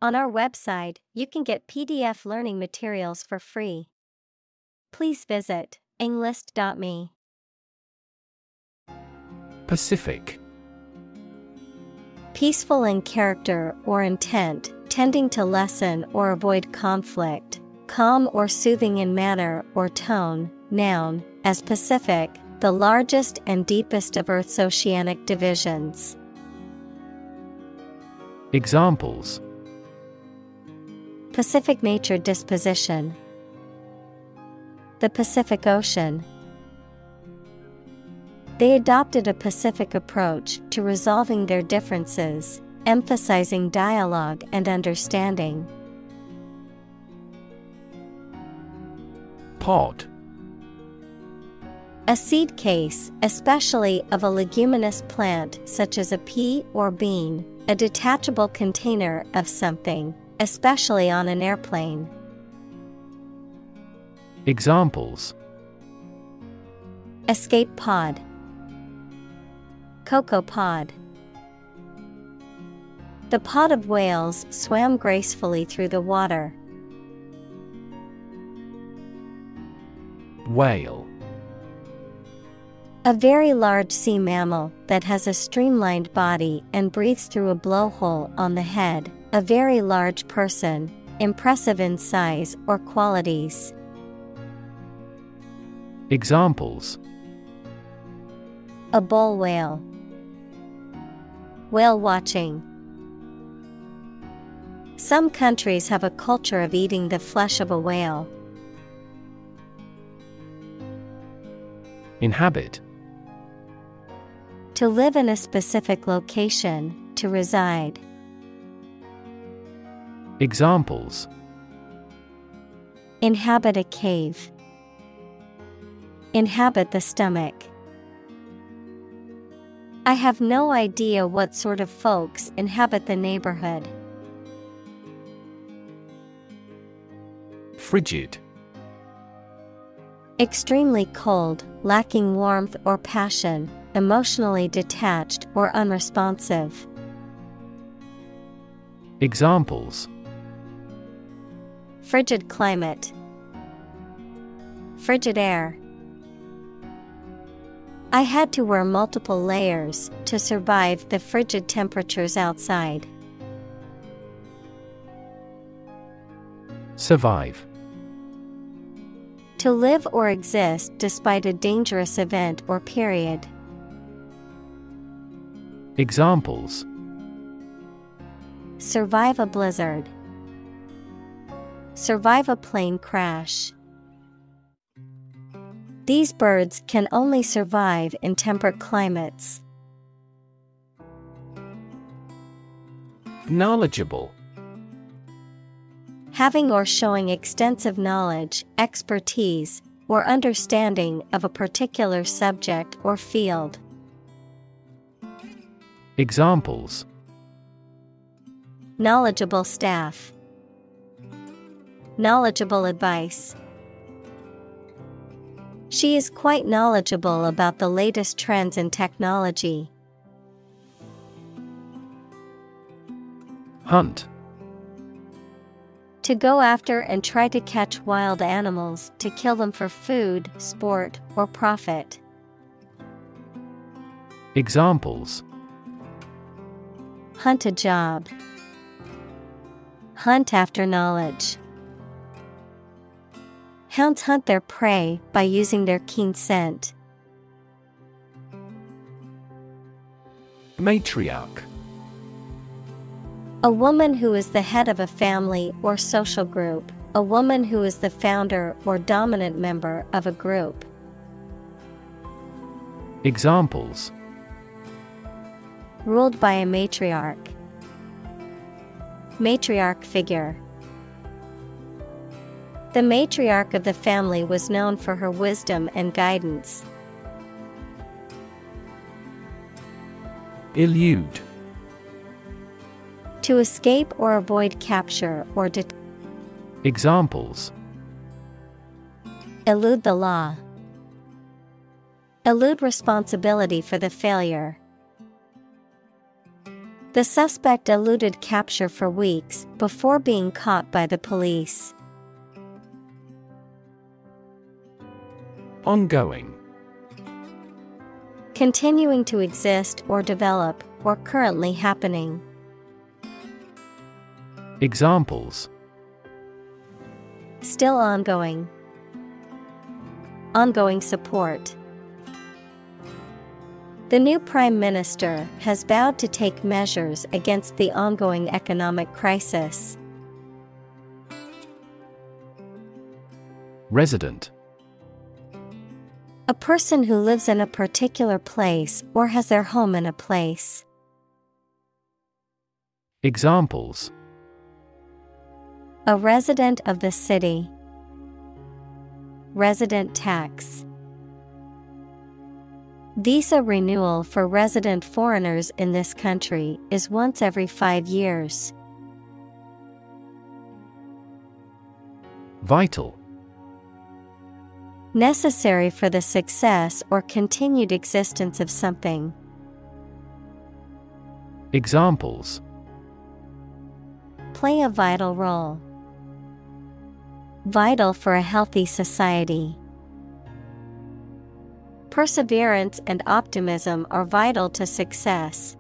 On our website, you can get PDF learning materials for free. Please visit englist.me. Pacific. Peaceful in character or intent, tending to lessen or avoid conflict, calm or soothing in manner or tone. Noun, as Pacific, the largest and deepest of Earth's oceanic divisions. Examples: Pacific nature disposition. The Pacific Ocean. They adopted a pacific approach to resolving their differences, emphasizing dialogue and understanding. Pod. A seed case, especially of a leguminous plant such as a pea or bean, a detachable container of something, especially on an airplane. Examples: Escape pod. Cocoa pod. The pod of whales swam gracefully through the water. Whale. A very large sea mammal that has a streamlined body and breathes through a blowhole on the head. A very large person, impressive in size or qualities. Examples: A bull whale. Whale watching. Some countries have a culture of eating the flesh of a whale. Inhabit. To live in a specific location, to reside. Examples: Inhabit a cave. Inhabit the stomach. I have no idea what sort of folks inhabit the neighborhood. Frigid. Extremely cold, lacking warmth or passion, emotionally detached or unresponsive. Examples: Frigid climate. Frigid air. I had to wear multiple layers to survive the frigid temperatures outside. Survive. To live or exist despite a dangerous event or period. Examples: Survive a blizzard. Survive a plane crash. These birds can only survive in temperate climates. Knowledgeable. Having or showing extensive knowledge, expertise, or understanding of a particular subject or field. Examples: Knowledgeable staff. Knowledgeable advice. She is quite knowledgeable about the latest trends in technology. Hunt. To go after and try to catch wild animals to kill them for food, sport, or profit. Examples: Hunt a job. Hunt after knowledge. Hounds hunt their prey by using their keen scent. Matriarch. A woman who is the head of a family or social group. A woman who is the founder or dominant member of a group. Examples: Ruled by a matriarch. Matriarch figure. The matriarch of the family was known for her wisdom and guidance. Elude. To escape or avoid capture or Examples: elude the law. Elude responsibility for the failure. The suspect eluded capture for weeks before being caught by the police. Ongoing. Continuing to exist or develop, or currently happening. Examples: Still ongoing. Ongoing support. The new Prime Minister has vowed to take measures against the ongoing economic crisis. Resident. A person who lives in a particular place or has their home in a place. Examples: A resident of the city. Resident tax. Visa renewal for resident foreigners in this country is once every 5 years. Vital. Necessary for the success or continued existence of something. Examples: Play a vital role. Vital for a healthy society. Perseverance and optimism are vital to success.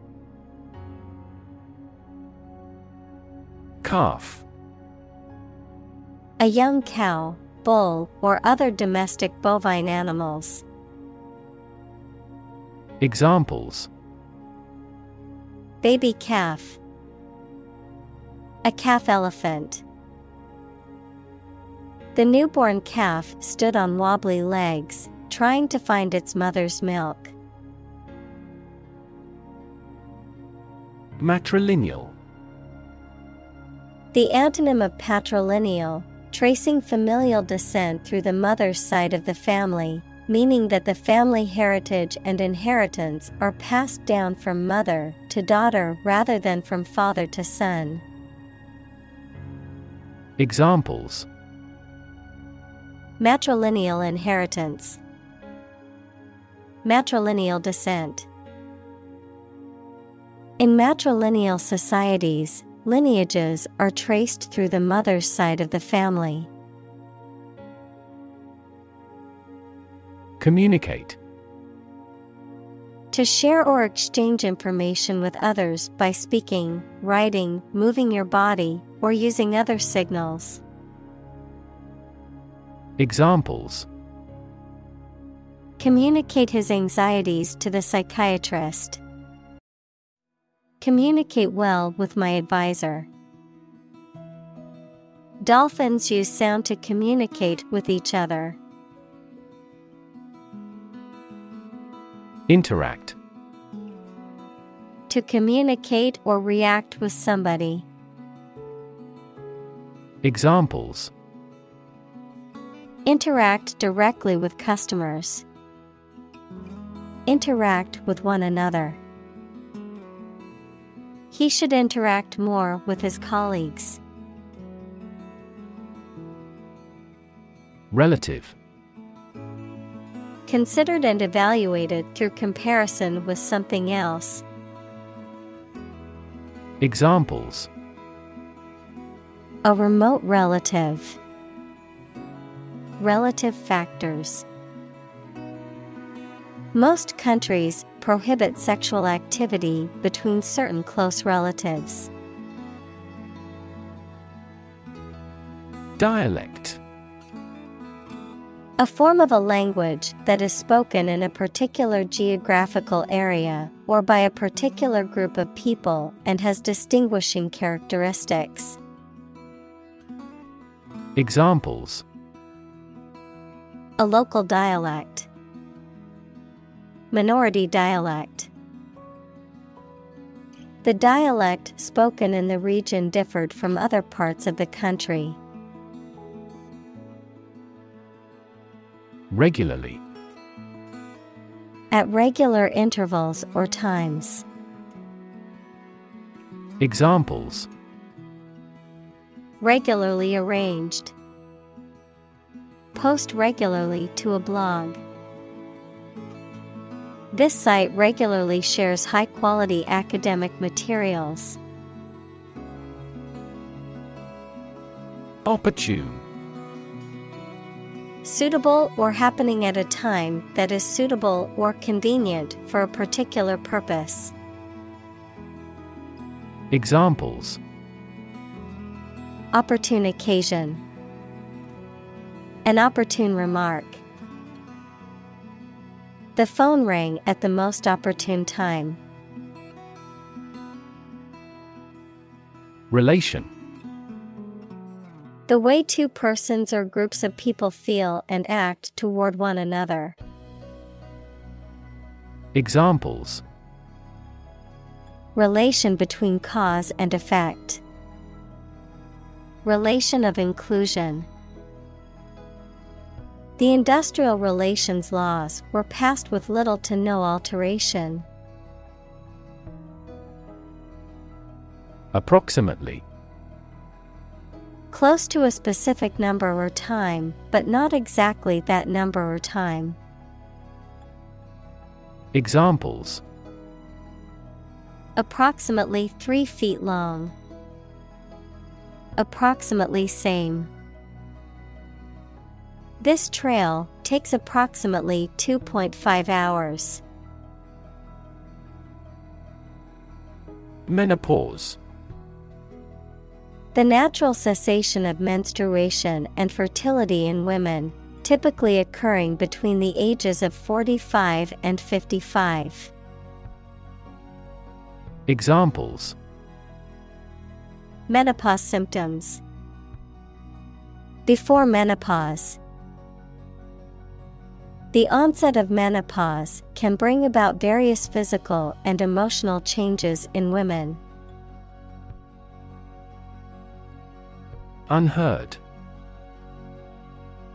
Calf. A young cow, bull, or other domestic bovine animals. Examples: Baby calf. A calf elephant. The newborn calf stood on wobbly legs, trying to find its mother's milk. Matrilineal. The antonym of patrilineal, tracing familial descent through the mother's side of the family, meaning that the family heritage and inheritance are passed down from mother to daughter rather than from father to son. Examples: Matrilineal inheritance. Matrilineal descent. In matrilineal societies, lineages are traced through the mother's side of the family. Communicate. To share or exchange information with others by speaking, writing, moving your body, or using other signals. Examples: Communicate his anxieties to the psychiatrist. Communicate well with my advisor. Dolphins use sound to communicate with each other. Interact. To communicate or react with somebody. Examples: Interact directly with customers. Interact with one another. He should interact more with his colleagues. Relative. Considered and evaluated through comparison with something else. Examples: A remote relative. Relative factors. Most countries prohibit sexual activity between certain close relatives. Dialect. A form of a language that is spoken in a particular geographical area or by a particular group of people and has distinguishing characteristics. Examples: A local dialect. Minority dialect. The dialect spoken in the region differed from other parts of the country. Regularly. At regular intervals or times. Examples: Regularly arranged. Post regularly to a blog. This site regularly shares high-quality academic materials. Opportune. Suitable or happening at a time that is suitable or convenient for a particular purpose. Examples: Opportune occasion. An opportune remark. The phone rang at the most opportune time. Relation. The way two persons or groups of people feel and act toward one another. Examples: Relation between cause and effect. Relation of inclusion. The industrial relations laws were passed with little to no alteration. Approximately. Close to a specific number or time, but not exactly that number or time. Examples: Approximately 3 feet long. Approximately same. This trail takes approximately 2.5 hours. Menopause. The natural cessation of menstruation and fertility in women, typically occurring between the ages of 45 and 55. Examples: Menopause symptoms. Before menopause. The onset of menopause can bring about various physical and emotional changes in women. Unheard.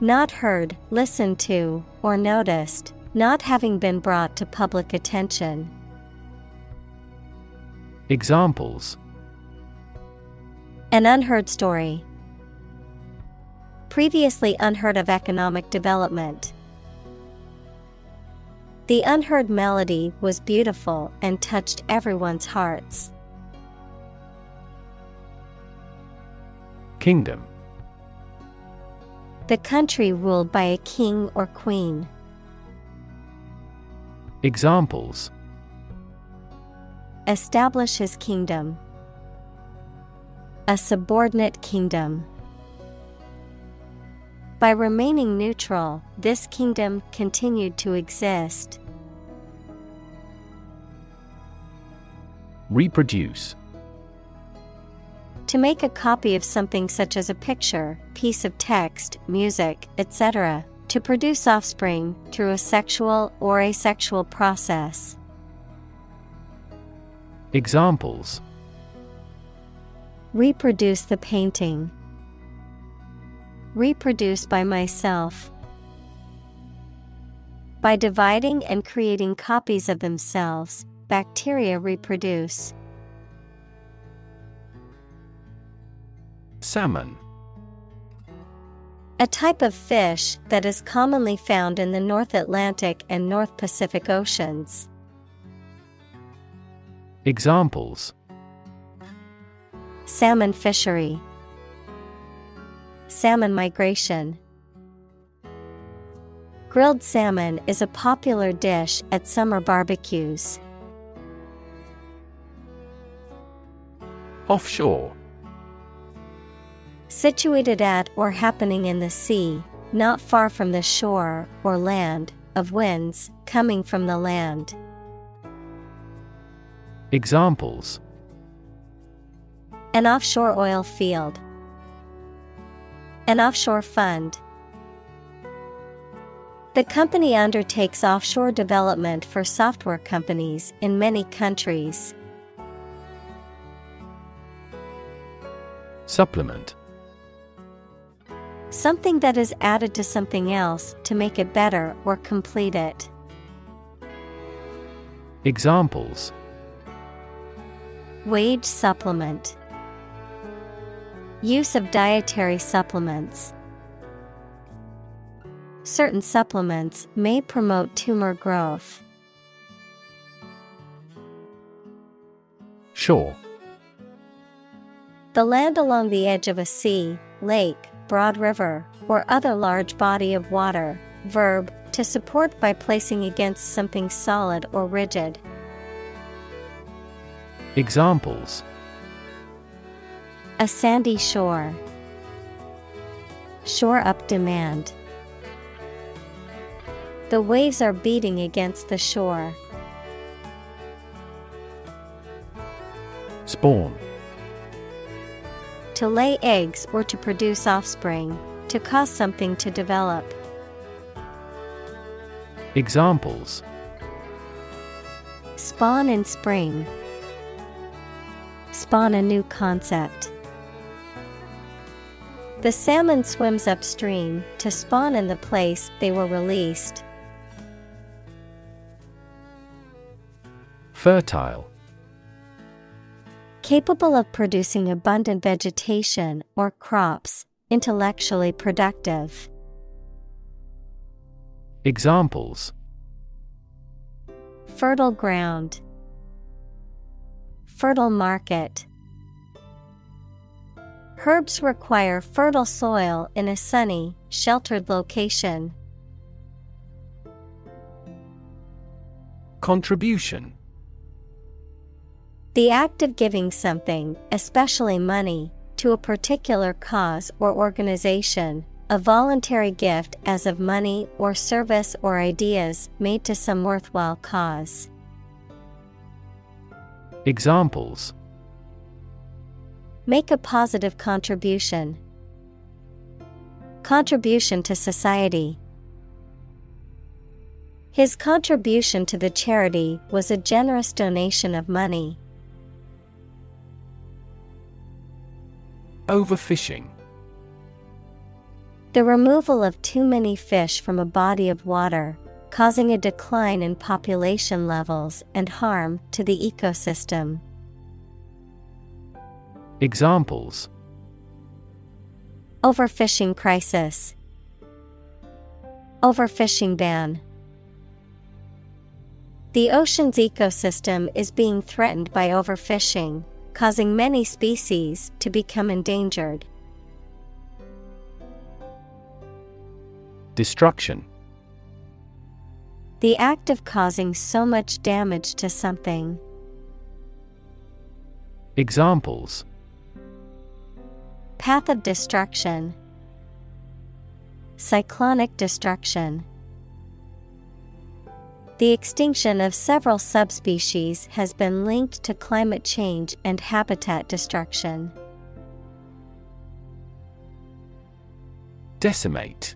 Not heard, listened to, or noticed, not having been brought to public attention. Examples: An unheard story. Previously unheard of economic development. The unheard melody was beautiful and touched everyone's hearts. Kingdom. The country ruled by a king or queen. Examples: Establish his kingdom. A subordinate kingdom. By remaining neutral, this kingdom continued to exist. Reproduce. To make a copy of something such as a picture, piece of text, music, etc., to produce offspring through a sexual or asexual process. Examples: Reproduce the painting. Reproduce by myself. By dividing and creating copies of themselves, bacteria reproduce. Salmon. A type of fish that is commonly found in the North Atlantic and North Pacific Oceans. Examples: Salmon fishery. Salmon migration. Grilled salmon is a popular dish at summer barbecues. Offshore. Situated at or happening in the sea, not far from the shore or land, of winds coming from the land. Examples: An offshore oil field. An offshore fund. The company undertakes offshore development for software companies in many countries. Supplement. Something that is added to something else to make it better or complete it. Examples: Wage supplement. Use of dietary supplements. Certain supplements may promote tumor growth. Shore. The land along the edge of a sea, lake, broad river, or other large body of water. Verb, to support by placing against something solid or rigid. Examples: a sandy shore. Shore up demand. The waves are beating against the shore. Spawn. To lay eggs or to produce offspring, to cause something to develop. Examples: spawn in spring. Spawn a new concept. The salmon swims upstream to spawn in the place they were released. Fertile. Capable of producing abundant vegetation or crops, intellectually productive. Examples: fertile ground. Fertile market. Herbs require fertile soil in a sunny, sheltered location. Contribution. The act of giving something, especially money, to a particular cause or organization, a voluntary gift as of money or service or ideas made to some worthwhile cause. Examples: make a positive contribution. Contribution to society. His contribution to the charity was a generous donation of money. Overfishing. The removal of too many fish from a body of water, causing a decline in population levels and harm to the ecosystem. Examples: overfishing crisis. Overfishing ban. The ocean's ecosystem is being threatened by overfishing, causing many species to become endangered. Destruction. The act of causing so much damage to something. Examples: path of destruction. Cyclonic destruction. The extinction of several subspecies has been linked to climate change and habitat destruction. Decimate.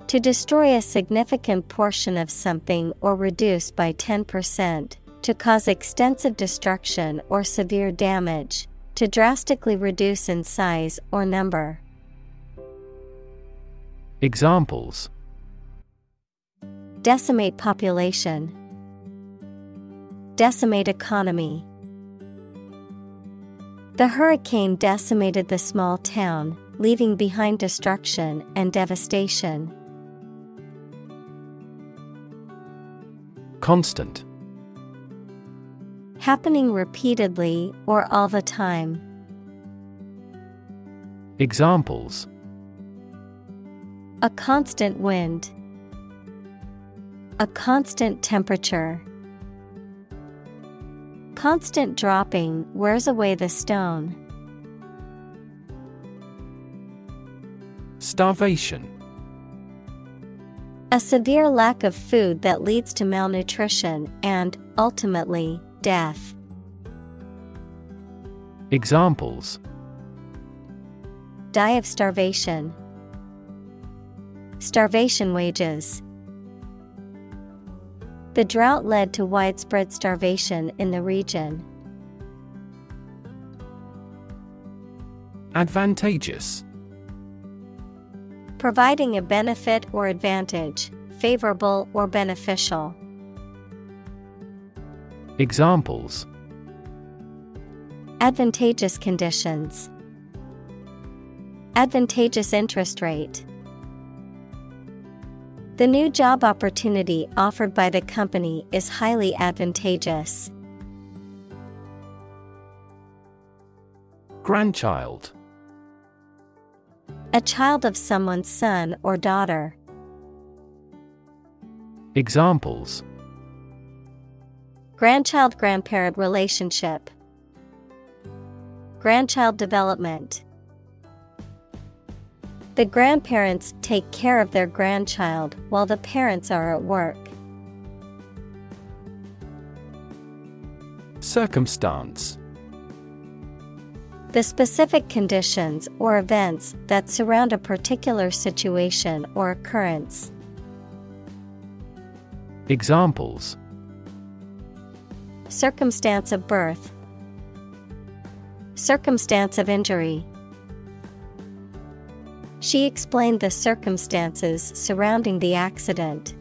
To destroy a significant portion of something or reduce by 10%, to cause extensive destruction or severe damage, to drastically reduce in size or number. Examples: decimate population. Decimate economy. The hurricane decimated the small town, leaving behind destruction and devastation. Constant. Happening repeatedly or all the time. Examples: a constant wind. A constant temperature. Constant dropping wears away the stone. Starvation. A severe lack of food that leads to malnutrition and, ultimately, death. Examples: die of starvation. Starvation wages. The drought led to widespread starvation in the region. Advantageous. Providing a benefit or advantage, favorable or beneficial. Examples: advantageous conditions. Advantageous interest rate. The new job opportunity offered by the company is highly advantageous. Grandchild. A child of someone's son or daughter. Examples: Grandchild-grandparent relationship. Grandchild development. The grandparents take care of their grandchild while the parents are at work. Circumstance. The specific conditions or events that surround a particular situation or occurrence. Examples: Circumstance of birth. Circumstance of injury. She explained the circumstances surrounding the accident.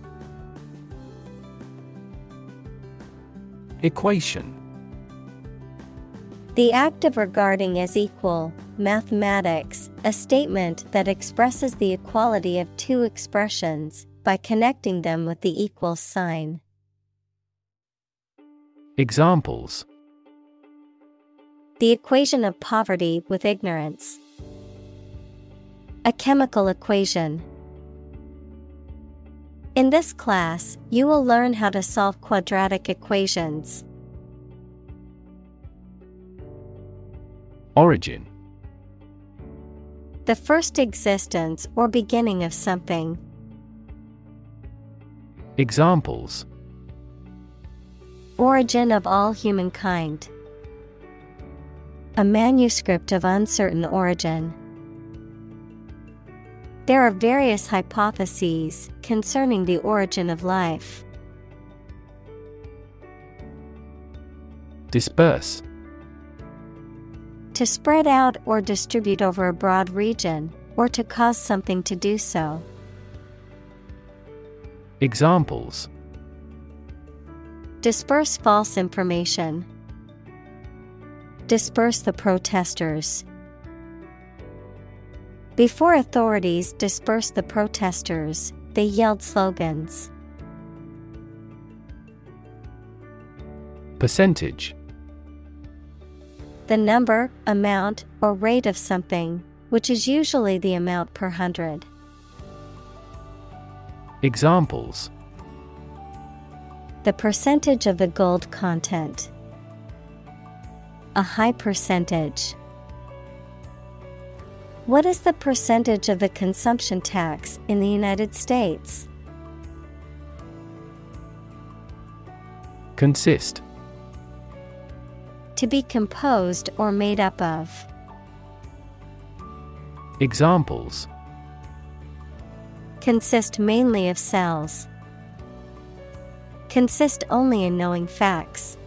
Equation. The act of regarding as equal, mathematics, a statement that expresses the equality of two expressions by connecting them with the equal sign. Examples: The equation of poverty with ignorance. A chemical equation. In this class, you will learn how to solve quadratic equations. Origin. The first existence or beginning of something. Examples: Origin of all humankind. A manuscript of uncertain origin. There are various hypotheses concerning the origin of life. Disperse. To spread out or distribute over a broad region, or to cause something to do so. Examples: Disperse false information. Disperse the protesters. Before authorities dispersed the protesters, they yelled slogans. Percentage. The number, amount, or rate of something, which is usually the amount per hundred. Examples: The percentage of the gold content. A high percentage. What is the percentage of the consumption tax in the United States? Consist. To be composed or made up of. Examples: Consist mainly of cells. Consist only in knowing facts.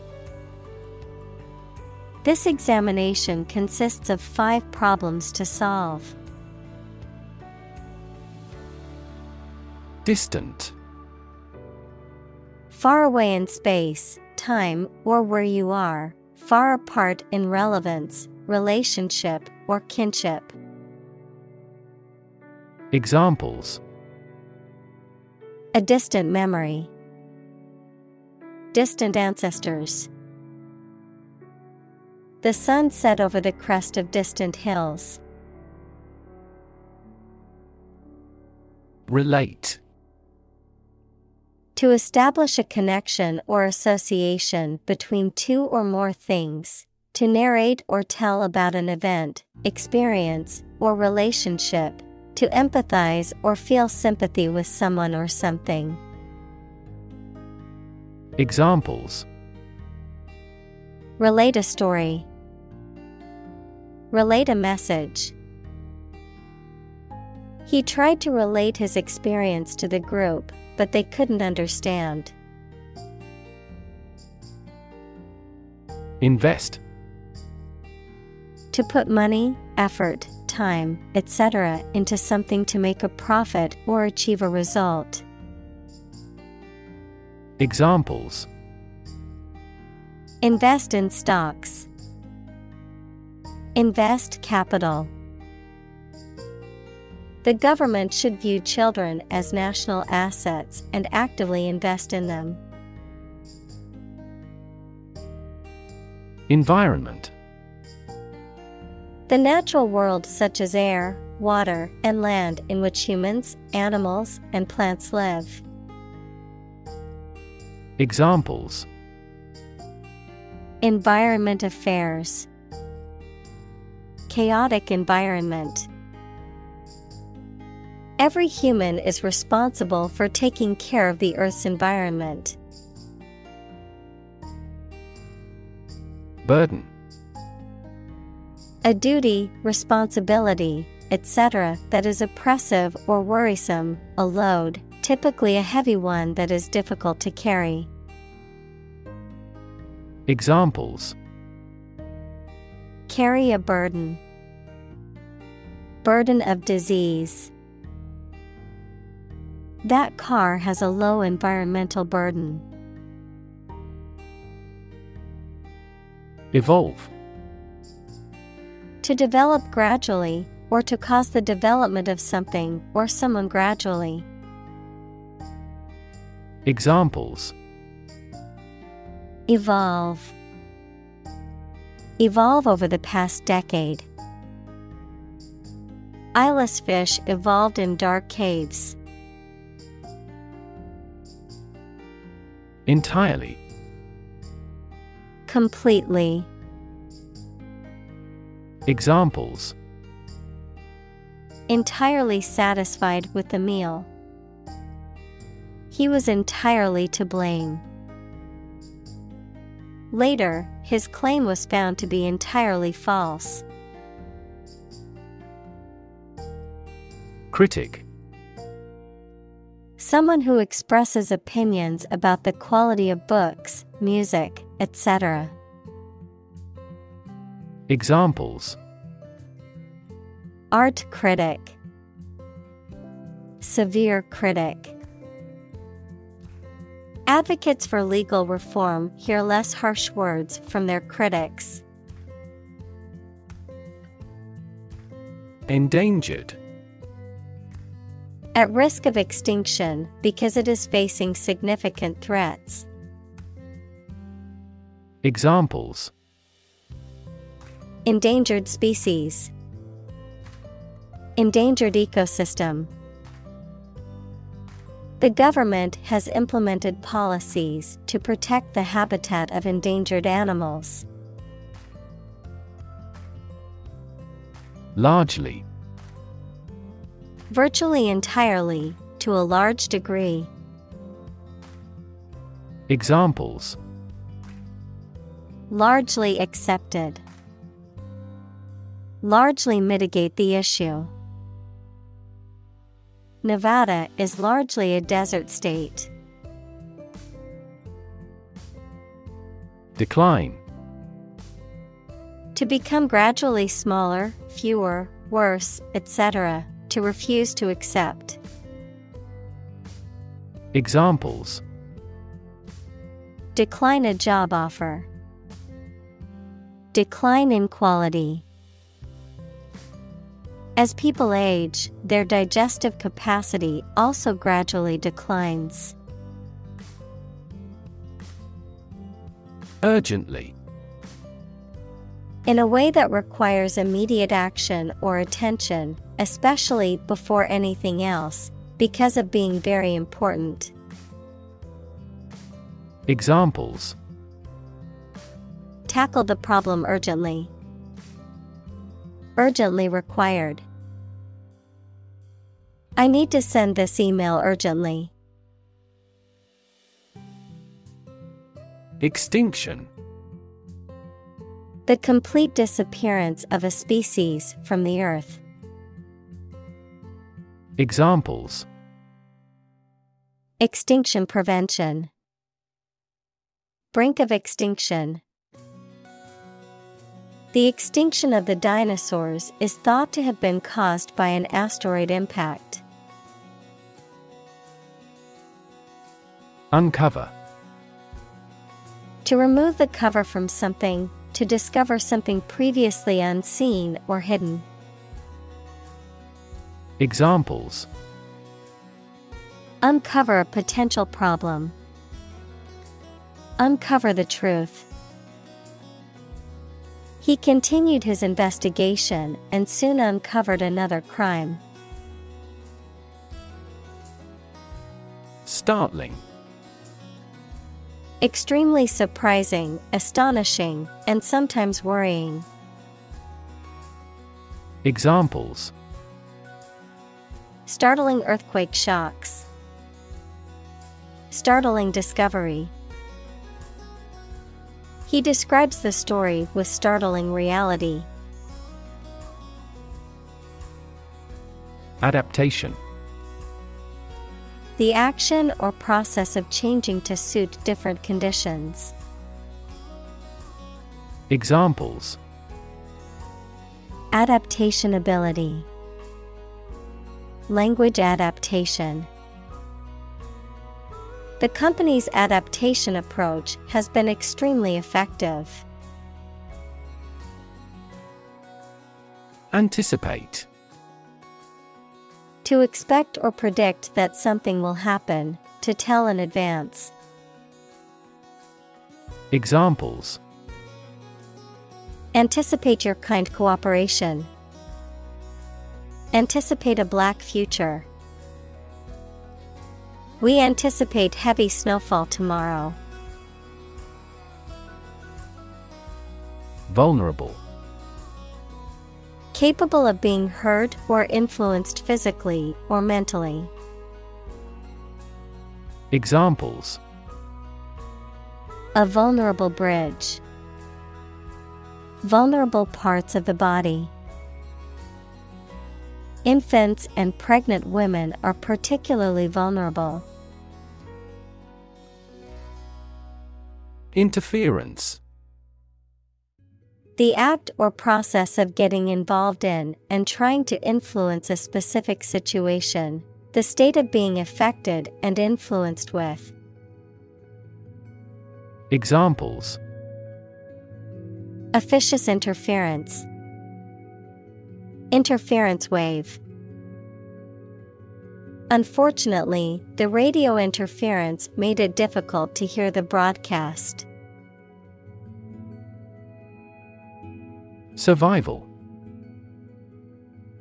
This examination consists of 5 problems to solve. Distant. Far away in space, time, or where you are, far apart in relevance, relationship, or kinship. Examples: A distant memory. Distant ancestors. The sun set over the crest of distant hills. Relate. To establish a connection or association between two or more things. To narrate or tell about an event, experience, or relationship. To empathize or feel sympathy with someone or something. Examples: Relate a story. Relate a message. He tried to relate his experience to the group, but they couldn't understand. Invest. To put money, effort, time, etc. into something to make a profit or achieve a result. Examples: Invest in stocks. Invest capital. The government should view children as national assets and actively invest in them. Environment. The natural world such as air, water, and land in which humans, animals, and plants live. Examples: Environment affairs. Chaotic environment. Every human is responsible for taking care of the Earth's environment. Burden. A duty, responsibility, etc. that is oppressive or worrisome, a load, typically a heavy one that is difficult to carry. Examples: Carry a burden. Burden of disease. That car has a low environmental burden. Evolve. To develop gradually, or to cause the development of something or someone gradually. Examples: Evolve. Evolve over the past decade. Eyeless fish evolved in dark caves. Entirely. Completely. Examples: Entirely satisfied with the meal. He was entirely to blame. Later, his claim was found to be entirely false. Critic. Someone who expresses opinions about the quality of books, music, etc. Examples: Art critic. Severe critic. Advocates for legal reform hear less harsh words from their critics. Endangered. At risk of extinction because it is facing significant threats. Examples: Endangered species. Endangered ecosystem. The government has implemented policies to protect the habitat of endangered animals. Largely. Virtually entirely, to a large degree. Examples: Largely accepted. Largely mitigate the issue. Nevada is largely a desert state. Decline. To become gradually smaller, fewer, worse, etc. To refuse to accept. Examples: Decline a job offer. Decline in quality. As people age, their digestive capacity also gradually declines. Urgently. In a way that requires immediate action or attention, especially before anything else, because of being very important. Examples: Tackle the problem urgently. Urgently required. I need to send this email urgently. Extinction. The complete disappearance of a species from the earth. Examples: Extinction prevention. Brink of extinction. The extinction of the dinosaurs is thought to have been caused by an asteroid impact. Uncover. To remove the cover from something, to discover something previously unseen or hidden. Examples: Uncover a potential problem. Uncover the truth. He continued his investigation and soon uncovered another crime. Startling. Extremely surprising, astonishing, and sometimes worrying. Examples: startling earthquake shocks, startling discovery. He describes the story with startling reality. Adaptation. The action or process of changing to suit different conditions. Examples: adaptation ability, language adaptation. The company's adaptation approach has been extremely effective. Anticipate. To expect or predict that something will happen, to tell in advance. Examples: anticipate your kind cooperation. Anticipate a black future. We anticipate heavy snowfall tomorrow. Vulnerable. Capable of being hurt or influenced physically or mentally. Examples: a vulnerable bridge. Vulnerable parts of the body. Infants and pregnant women are particularly vulnerable. Interference. The act or process of getting involved in and trying to influence a specific situation, the state of being affected and influenced with. Examples: officious interference. Interference wave. Unfortunately, the radio interference made it difficult to hear the broadcast. Survival.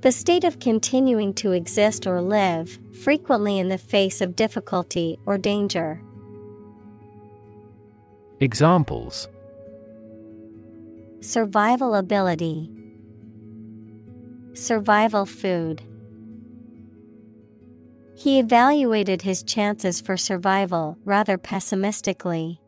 The state of continuing to exist or live, frequently in the face of difficulty or danger. Examples: survival ability. Survival food. He evaluated his chances for survival rather pessimistically.